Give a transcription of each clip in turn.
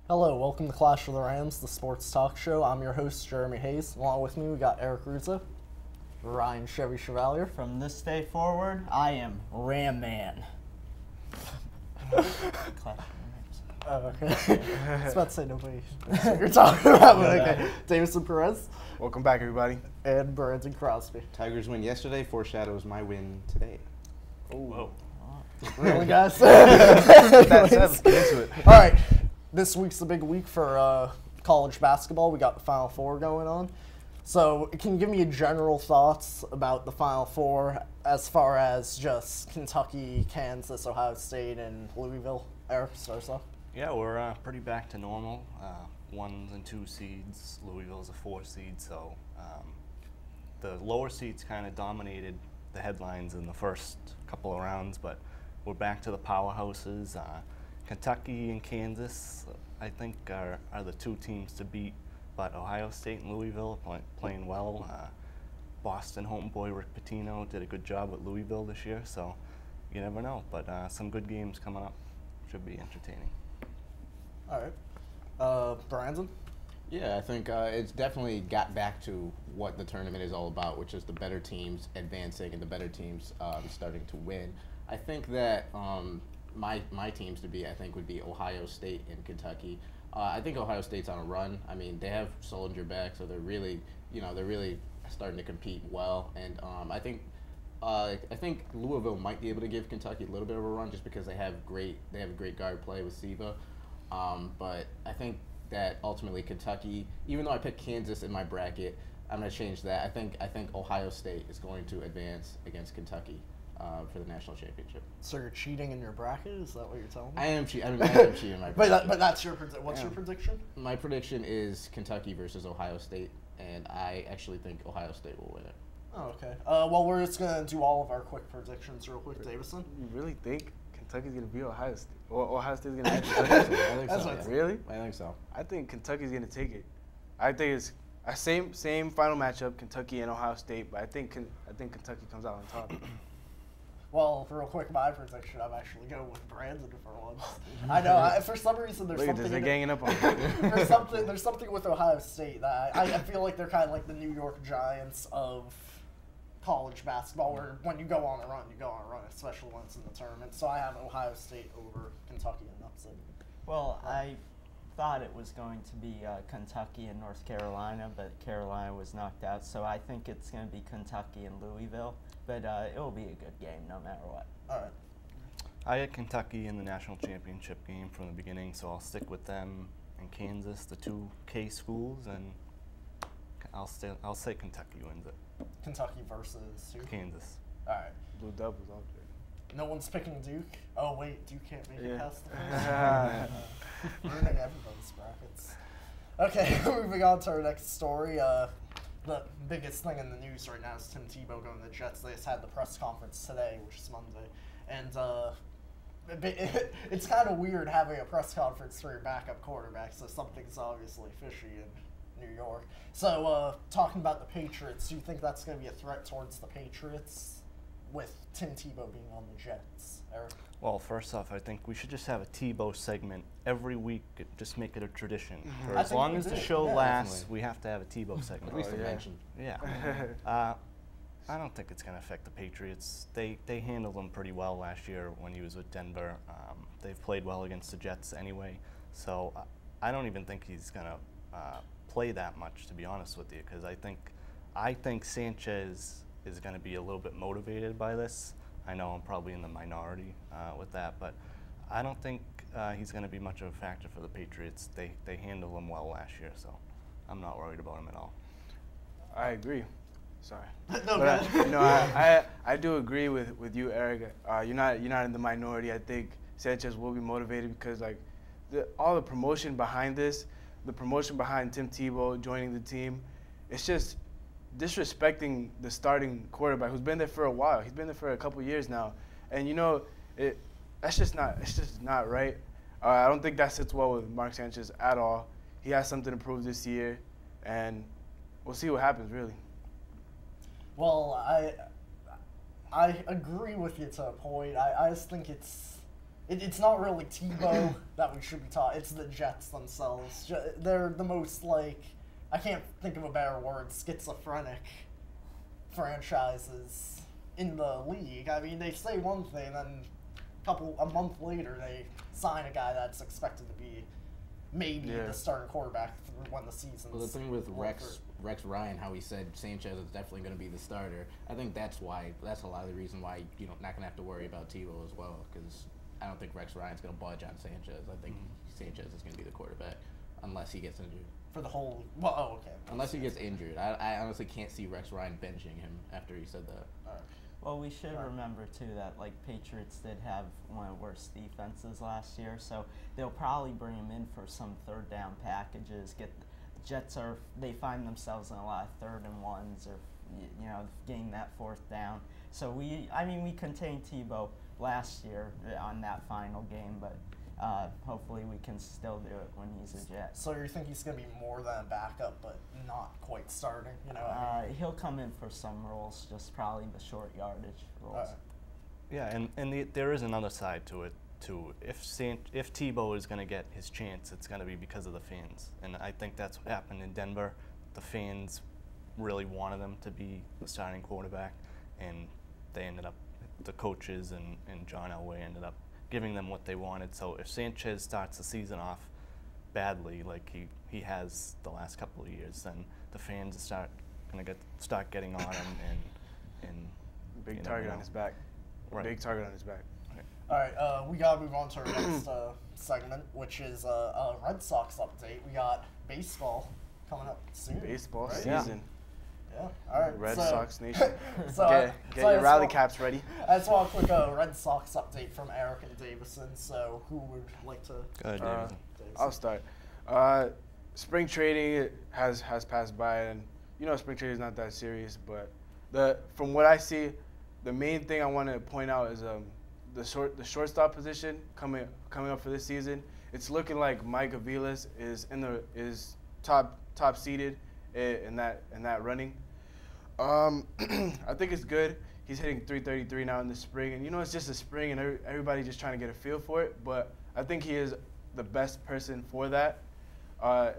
Hello, welcome to Clash of the Rams, the sports talk show. I'm your host, Jeremy Hayes. Along with me, we got Eric Ruzzo, Ryan Chevy Chevalier. From this day forward, I am Ram Man. Oh, okay. I was about to say nobody knows what you're talking about, but okay. Daveson Perez. Welcome back, everybody. And Brandon Crosby. Tigers win yesterday foreshadows my win today. Oh, whoa. Really, guys? That's let's get into it. All right. This week's the big week for college basketball. We got the Final Four going on. So can you give me general thoughts about the Final Four as far as just Kentucky, Kansas, Ohio State, and Louisville? Eric, start us off. Yeah, we're pretty back to normal. 1s and 2 seeds. Louisville's a 4 seed, so the lower seeds kind of dominated the headlines in the first couple of rounds, but we're back to the powerhouses. Kentucky and Kansas, I think, are the 2 teams to beat, but Ohio State and Louisville are playing well. Boston homeboy Rick Pitino did a good job at Louisville this year, so you never know, but some good games coming up. Should be entertaining. All right. Brandon? Yeah, I think it's definitely got back to what the tournament is all about, which is the better teams advancing and the better teams starting to win. I think that my teams to be, I think, would be Ohio State and Kentucky. I think Ohio State's on a run. I mean, they have Solinger back, so they're really starting to compete well. And I think Louisville might be able to give Kentucky a little bit of a run just because they have a great guard play with Siva. But I think that ultimately Kentucky, even though I picked Kansas in my bracket, I'm going to change that. I think Ohio State is going to advance against Kentucky for the national championship. So you're cheating in your bracket? Is that what you're telling me? I am cheating in my bracket. But that's your prediction. What's your prediction? My prediction is Kentucky versus Ohio State, and I actually think Ohio State will win it. Oh, okay. Well, we're just going to do all of our quick predictions real quick. Daveson? You really think Kentucky's going to beat Ohio State? Or Ohio State's going to beat I think That's so. what Yeah. Really? I think so. I think Kentucky's going to take it. I think it's a same final matchup, Kentucky and Ohio State, but I think Kentucky comes out on top. Well, real quick, my prediction, I'm actually going with Brandon for once. I know, for some reason, there's Look at something... this, they're ganging up on me. there's something with Ohio State that I feel like they're kind of like the New York Giants of college basketball, where when you go on a run, you go on a run, especially when it's in the tournament. So I have Ohio State over Kentucky and upset. Well, I thought it was going to be Kentucky and North Carolina, but Carolina was knocked out. So I think it's going to be Kentucky and Louisville, but it will be a good game no matter what. All right. I had Kentucky in the national championship game from the beginning, so I'll stick with them and Kansas, the 2 K schools, and I'll say Kentucky wins it. Kentucky versus who? Kansas. All right. Blue doubles out there. No one's picking Duke. Oh wait, Duke can't make it past the first. Ruining everybody's brackets. Okay, moving on to our next story. The biggest thing in the news right now is Tim Tebow going to the Jets. They just had the press conference today, which is Monday, and it's kind of weird having a press conference for your backup quarterback. So something's obviously fishy in New York. So talking about the Patriots, do you think that's going to be a threat towards the Patriots with Tim Tebow being on the Jets, Eric? Well, first off, I think we should just have a Tebow segment every week. Just make it a tradition. For I as think long we as the do. show Yeah, lasts, definitely. we have to have a Tebow segment. At least a yeah. mention. Yeah. I don't think it's going to affect the Patriots. They handled him pretty well last year when he was with Denver. They've played well against the Jets anyway, so I don't even think he's going to play that much, to be honest with you, because I think Sanchez is going to be a little bit motivated by this. I know I'm probably in the minority with that, but I don't think he's going to be much of a factor for the Patriots. They handled him well last year, so I'm not worried about him at all. I agree. Sorry. No, But I do agree with you, Eric. You're not in the minority. I think Sanchez will be motivated because all the promotion behind this, the promotion behind Tim Tebow joining the team, it's just disrespecting the starting quarterback who's been there for a while. He's been there for a couple years now, and that's just not right. I don't think that sits well with Mark Sanchez at all. He has something to prove this year, and we'll see what happens, really. Well, I agree with you to a point. I just think it's it's not really Tebow that we should be talking. It's the Jets themselves. They're the most, like, I can't think of a better word, schizophrenic franchises in the league. I mean, they say one thing, then a month later, they sign a guy that's expected to be maybe the starting quarterback when the season's Well, the thing with Rex Ryan, how he said Sanchez is definitely going to be the starter, I think that's a lot of the reason why you're not going to have to worry about Tebow as well, because I don't think Rex Ryan's going to budge on Sanchez. I think Sanchez is going to be the quarterback unless he gets injured. For the whole, well, oh, okay. Unless he gets injured. I honestly can't see Rex Ryan benching him after he said that. All right. Well, we should remember, too, that, like, Patriots did have one of the worst defenses last year, so they'll probably bring him in for some third down packages. Jets they find themselves in a lot of 3rd and 1s or, you know, getting that 4th down. So we contained Tebow last year on that final game, but hopefully we can still do it when he's a Jet. So you think he's going to be more than a backup, but not quite starting? You know, he'll come in for some roles, just probably the short yardage roles. Yeah, and there is another side to it too. If Tebow is going to get his chance, it's going to be because of the fans, and I think that's what happened in Denver. The fans really wanted him to be the starting quarterback, and they ended up, the coaches and John Elway ended up giving them what they wanted. So if Sanchez starts the season off badly, like he has the last couple of years, then the fans start getting on him and big target on his back. Right. Big target on his back. All right, we gotta move on to our next segment, which is a Red Sox update. We got baseball coming up soon. Baseball right? season. Yeah. All right. Red Sox Nation. So get your rally caps ready. I just want a quick Red Sox update from Eric and Daveson. So who would like to? Go ahead, Daveson. I'll start. Spring trading has passed by, and you know spring trading is not that serious. But from what I see, the main thing I want to point out is the shortstop position coming up for this season. It's looking like Mike Aviles is top seeded in that running. I think it's good. He's hitting .333 now in the spring, and you know it's just a spring, and everybody just trying to get a feel for it. But I think he is the best person for that.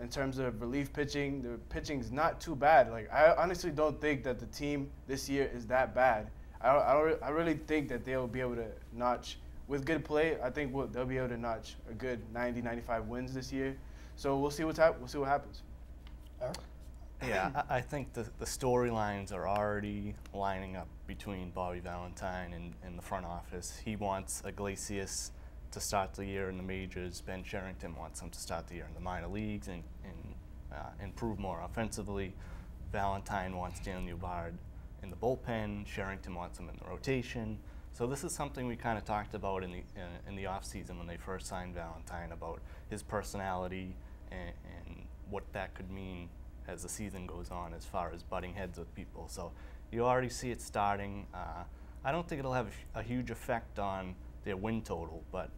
In terms of relief pitching, the pitching's not too bad. Like I honestly don't think that the team this year is that bad. I really think that they'll be able to notch with good play. I think they'll be able to notch a good 90, 95 wins this year. So we'll see what happens. Yeah, I think the storylines are already lining up between Bobby Valentine and the front office. He wants Iglesias to start the year in the majors. Ben Cherington wants him to start the year in the minor leagues and improve more offensively. Valentine wants Daniel Bard in the bullpen. Cherington wants him in the rotation. So this is something we kind of talked about in the offseason when they first signed Valentine, about his personality and what that could mean as the season goes on as far as butting heads with people. So you already see it starting. I don't think it'll have a huge effect on their win total, but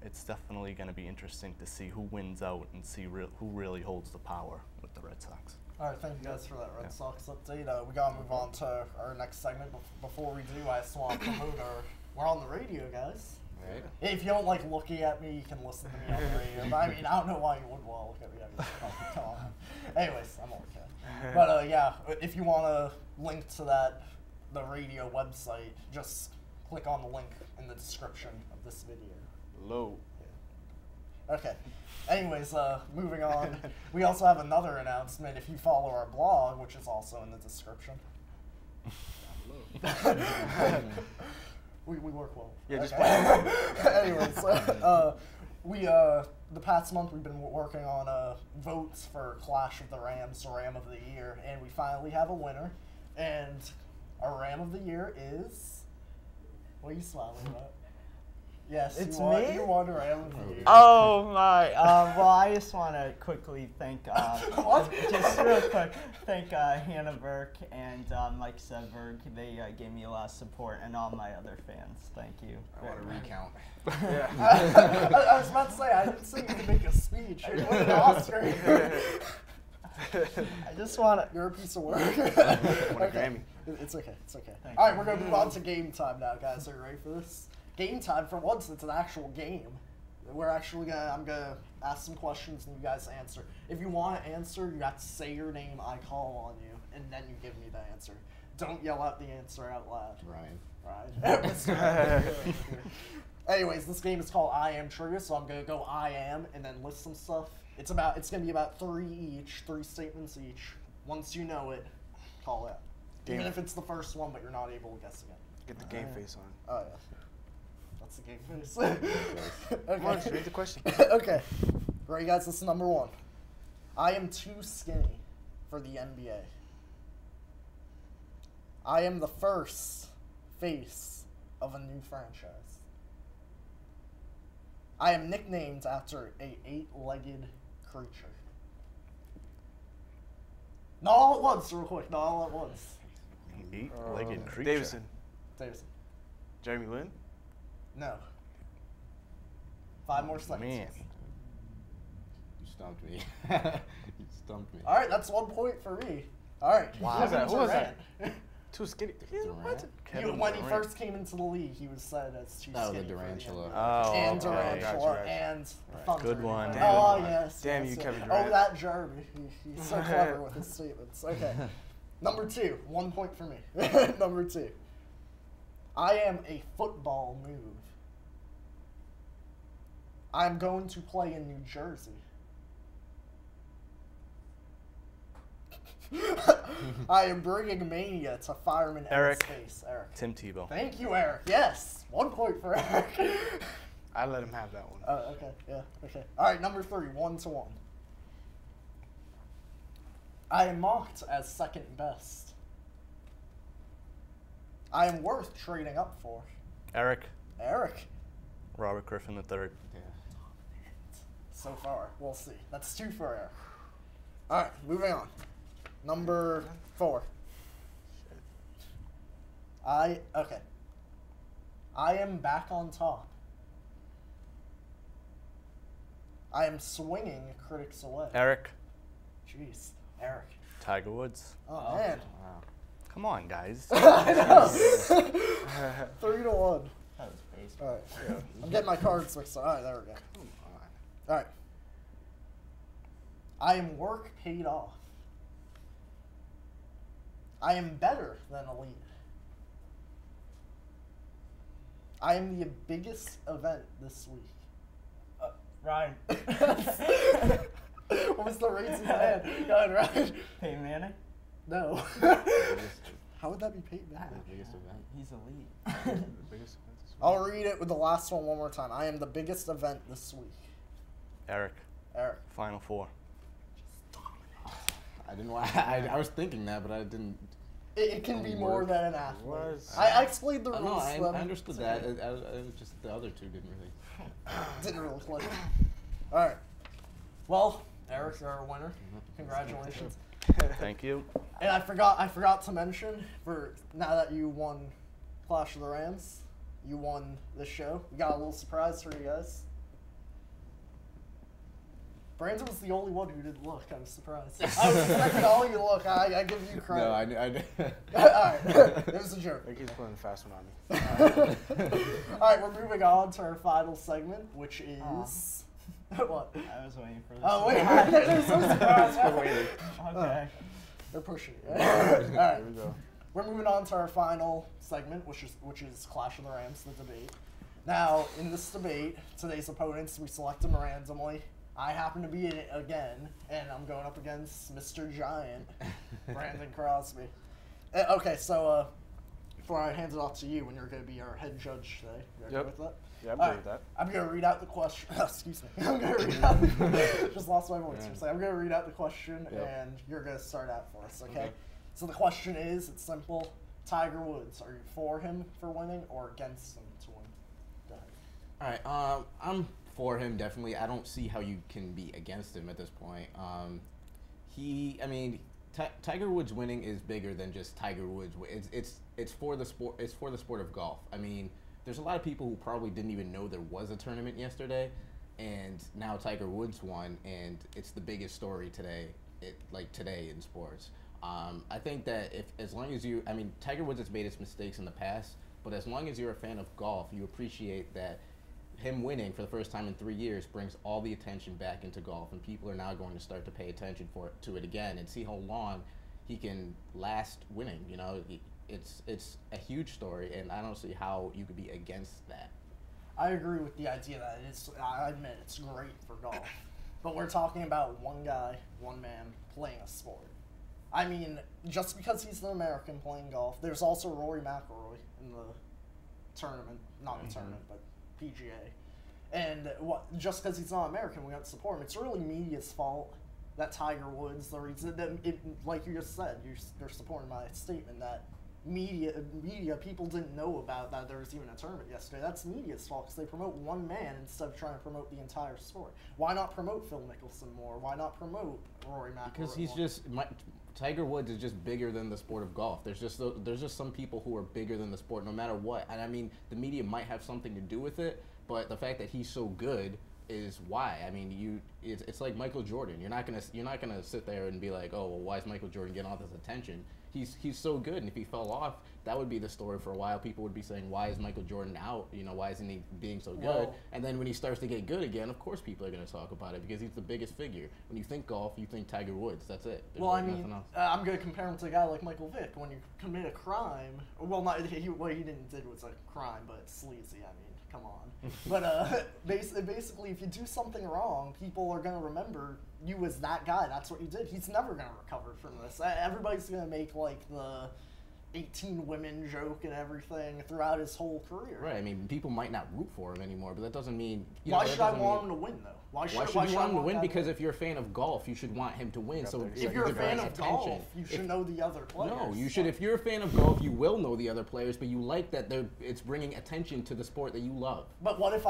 it's definitely going to be interesting to see who wins out and see who really holds the power with the Red Sox. All right, thank you guys for that Red Sox update. We gotta move on to our next segment. Before we do, I just want to promote we're on the radio, guys. Right. If you don't like looking at me, you can listen to me on the radio. But I mean, I don't know why you would want to look at me. I mean, come on. Anyways, I'm only kidding. But yeah, if you want to link to the radio website, just click on the link in the description of this video. Low. Yeah. Okay. Anyways, moving on. We also have another announcement. If you follow our blog, which is also in the description. We work well. Yeah, just Anyways, we the past month we've been working on votes for Clash of the Rams, Ram of the Year, and we finally have a winner. And our Ram of the Year is. What are you smiling about? Yes, it's me. You won Ram of the Year. Oh my! Well, I just want to quickly thank, just real quick, thank Hannah Burke and Mike Sedberg. They gave me a lot of support, and all my other fans. Thank you. I want to recount. I was about to say, I didn't think you could make a speech. You won an Oscar. I just want to. You're a piece of work. Won a Grammy. It's okay. It's okay. Thank All right, you. we're gonna move on to game time now, guys. Are you ready for this? game time. For once, it's an actual game. I'm gonna ask some questions and you guys answer. If you want to answer, you have to say your name, I call on you, and then you give me the answer. Don't yell out the answer out loud. Right. Anyways, this game is called I Am Trivia, so I'm gonna go I am and then list some stuff. It's gonna be about 3 statements each. Once you know it, call it. Even if it's the first one, but you're not able to guess again. Get the game face on. Oh yeah. That's the game face. Okay. Come on, just read the question. Okay. Ready, guys? This is number 1. I am too skinny for the NBA. I am the first face of a new franchise. I am nicknamed after a 8-legged creature. Not all at once, real quick. Not all at once. 8-legged creature. Daveson. Jeremy Lin? No. 5 more seconds. Man. You stumped me. You stumped me. All right, that's 1 point for me. All right. Wow. Who was that? Too skinny. Durant? When he first came into the league, he was said as too skinny. Oh, the for Durantula. NBA. And okay. Durantula and Thunder. Good one. Oh, yes. Damn yes, you, yes. Kevin Oh, Durant. that Jeremy. He's so clever with his statements. Okay. Number 2. 1 point for me. Number 2. I am a football move. I'm going to play in New Jersey. I am bringing mania to Fireman Eric. Space. Eric. Tim Tebow. Thank you, Eric. Yes. 1 point for Eric. I let him have that one. Oh, okay. Yeah. Okay. All right. Number 3. 1-1. I am mocked as second best. I am worth trading up for. Eric. Eric. Robert Griffin III. Yeah. So far, we'll see. That's 2 for Eric. All right. Moving on. Number 4. Okay. I am back on top. I am swinging critics away. Eric. Jeez. Eric. Tiger Woods. Oh, man. Wow. Come on, guys. I know. 3-1. That was basic. All right. Yeah. I'm getting my cards mixed up. All right, there we go. Come on. All right. I am work paid off. I am better than elite. I am the biggest event this week. Ryan. What was the Raids' man? Go ahead, Ryan. Peyton Manning? No. How would that be Peyton Manning? The biggest event. He's elite. The biggest event this week. I'll read it with the last one more time. I am the biggest event this week. Eric. Eric. Final Four. I didn't. I was thinking that, but I didn't. It can be more than an athlete. Was- I explained the rules. No, to them. I understood that. It was just the other two didn't really. Didn't really click. All right. Well, Eric, you're our winner. Congratulations. Thank you. And I forgot to mention, for now that you won Clash of the Rams, you won this show. We got a little surprise for you guys. Brandon was the only one who didn't look. I was surprised. I was expecting all you to look. I give you credit. No, I All right. It was a joke. I think he's pulling a fast one on me. All right, we're moving on to our final segment, which is... What? I was waiting for this. Oh, wait. They're so surprised. We're waiting. Okay. They're pushing it. All right. Here we go. We're moving on to our final segment, which is Clash of the Rams, the debate. Now, in this debate, today's opponents, we select them randomly. I happen to be in it again, and I'm going up against Mr. Giant, Brandon Crosby. Okay, so before I hand it off to you, when you're going to be our head judge today, you okay with that? Yeah, I'm All good with that. I'm going to read out the question. Excuse me. I'm going to read out. Just lost my voice. Yeah. So I'm going to read out the question, and you're going to start out for us, okay? So the question is, it's simple. Tiger Woods, are you for him for winning or against him to win? Go ahead. All right. I'm for him definitely. I don't see how you can be against him at this point. Tiger Woods winning is bigger than just Tiger Woods. It's for the sport. It's for the sport of golf. I mean, there's a lot of people who probably didn't even know there was a tournament yesterday, and now Tiger Woods won, and it's the biggest story today. Today in sports. I think that as long as Tiger Woods has made his mistakes in the past, But as long as you're a fan of golf, you appreciate that him winning for the first time in 3 years brings all the attention back into golf, and people are now going to start to pay attention to it again and see how long he can last winning. You know, it's a huge story, and I don't see how you could be against that. I agree with the idea that I admit it's great for golf, but we're talking about one guy, one man playing a sport. I mean, just because he's an American playing golf, there's also Rory McIlroy in the tournament, not the tournament, but PGA. And just because he's not American, we have to support him. It's really media's fault that Tiger Woods, the reason that like you just said, you're supporting my statement that media, people didn't know about that there was even a tournament yesterday. That's media's fault because they promote one man instead of trying to promote the entire sport. Why not promote Phil Mickelson more? Why not promote Rory McIlroy? Because he's Tiger Woods is just bigger than the sport of golf. There's just some people who are bigger than the sport no matter what. And I mean, the media might have something to do with it, but the fact that he's so good is why. I mean, it's like Michael Jordan. You're not gonna sit there and be like, oh, well, why is Michael Jordan getting all this attention? He's so good, and if he fell off, that would be the story for a while. People would be saying, why is Michael Jordan out? You know, why isn't he being so good? Well, and then when he starts to get good again, of course people are going to talk about it because he's the biggest figure. When you think golf, you think Tiger Woods. That's it. There's well, I nothing mean, else. I'm going to compare him to a guy like Michael Vick. When you commit a crime, well, what he did was a crime, but it's sleazy. I mean, come on. But basically, if you do something wrong, people are going to remember you as that guy. That's what you did. He's never going to recover from this. Everybody's going to make like the 18 women joke and everything throughout his whole career. Right. I mean, people might not root for him anymore, but that doesn't mean. Why should I want him to win, though? Why should you want him to win? Because if you're a fan of golf, you should want him to win. So if you're a fan of golf, you should know the other players. No, you should. If you're a fan of golf, you will know the other players, but you like that it's bringing attention to the sport that you love. But what if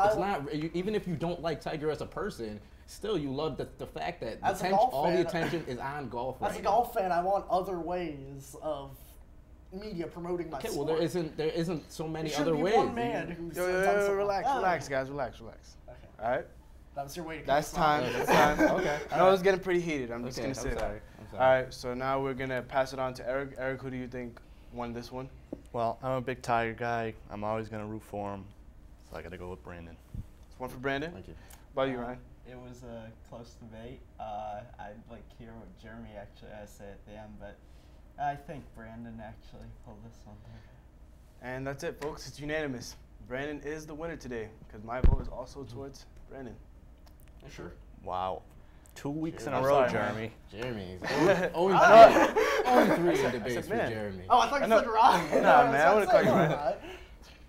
even if you don't like Tiger as a person, still you love the fact that all the attention is on golf. As a golf fan, I want other ways of media promoting my sport. Well, there isn't so many other ways. ways. One man who's relax, guys, relax. Okay. All right. That was your way to. That's time. That's time. Okay. I know it's getting pretty heated. I'm just gonna say I'm that. sorry. All right. So now we're gonna pass it on to Eric. Eric, who do you think won this one? Well, I'm a big Tiger guy. I'm always going to root for him, so I got to go with Brandon. It's one for Brandon. Thank you. How about you, Ryan? It was a close debate. I'd like to hear what Jeremy actually has to say at the end, but I think Brandon actually pulled this one through. And that's it, folks. It's unanimous. Brandon is the winner today because my vote is also towards Brandon. Sure. Wow. 2 weeks in I'm a row, sorry, Jeremy. Jeremy's 0-3 in debates for man. Jeremy. Oh, I thought you said Ryan. Nah, man, I wouldn't call you Ryan.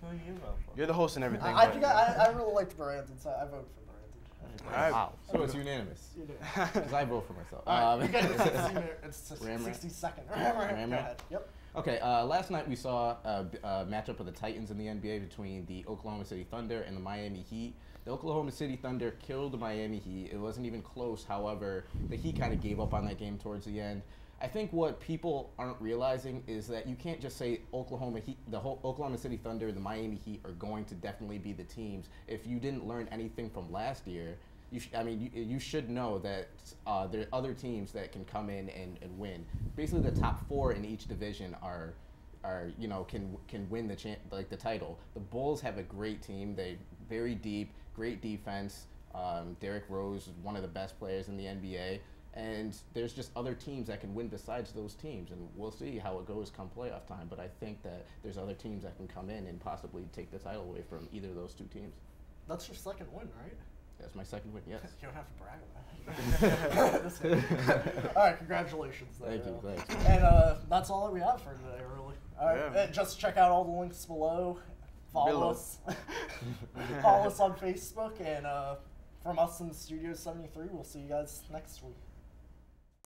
Who do you vote for? You're the host and everything. I think I really liked Brandon, so I voted for Brandon. All right. Wow. So it's unanimous. You do. Because I vote for myself. It's just Ram 60 seconds. Go Ram. ahead. Yep. Okay, last night we saw a matchup of the Titans in the NBA between the Oklahoma City Thunder and the Miami Heat. The Oklahoma City Thunder killed the Miami Heat. It wasn't even close, however, the Heat kind of gave up on that game towards the end. I think what people aren't realizing is that you can't just say the whole Oklahoma City Thunder and the Miami Heat are going to definitely be the teams. If you didn't learn anything from last year, you should know that there are other teams that can come in and win. Basically, the top 4 in each division can win the title. The Bulls have a great team. They very deep, great defense. Derrick Rose is one of the best players in the NBA. And there's just other teams that can win besides those teams, and we'll see how it goes come playoff time. But I think that there's other teams that can come in and possibly take the title away from either of those two teams. That's your second win, right? That's my second win, yes. You don't have to brag about it. All right, congratulations. Thank you, thanks. And that's all that we have for today, really. All right, just check out all the links below. Follow us. Follow us on Facebook, and from us in the Studio 73, we'll see you guys next week.